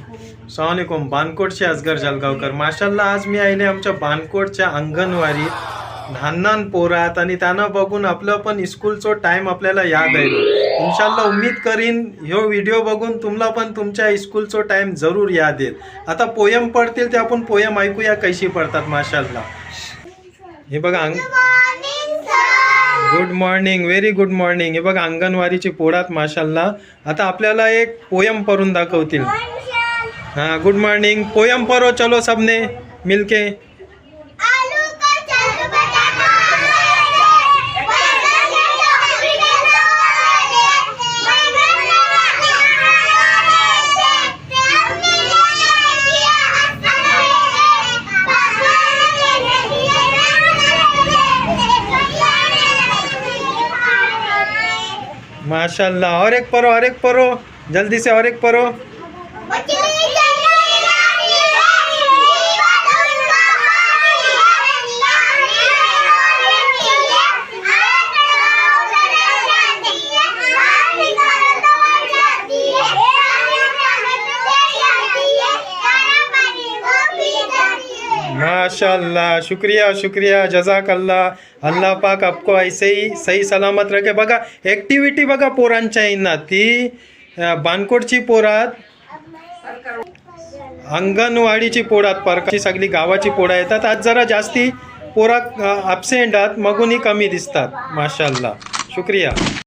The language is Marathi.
सलामकुम बानकोटचे असगर जलगावकर माशाल्लाह. आज मी आले आमच्या बानकोटच्या अंगणवाडीत लहान पोरात आणि त्यांना बघून आपलं पण स्कूलचो टाइम आपल्याला याद आहे. इन्शाल्लाह उम्मीद करीन ह्यो व्हिडिओ बघून तुम्हाला पण तुमच्या स्कूलचो टाइम जरूर याद येईल. आता पोयम पडतील ते आपण पोयम ऐकूया कशी पडतात. माशाल्लाह. हे बघा good morning, very good morning. हे बघा अंगणवाडीची पोरात माशाल्लाह. आता आपल्याला एक पोयम पढून दाखवतील. हाँ गुड मॉर्निंग. पोयम पढ़ो चलो सबने मिलके. माशाल्लाह. और एक पढ़ो जल्दी से, और एक पढ़ो. माशाल्लाह. शुक्रिया शुक्रिया जजाकल्ला. अल्लाह पाक आपको ऐसे ही सही सलामत रखे. बघा ॲक्टिव्हिटी बघा पोरांच्या येणार ती बानकोटची पोरात अंगणवाडीची पोरात परकाची सगळी गावाची पोरा येतात. आज जरा जास्ती पोरा ॲब्सेंट आहात मगूनही कमी दिसतात. माशाल्लाह. शुक्रिया.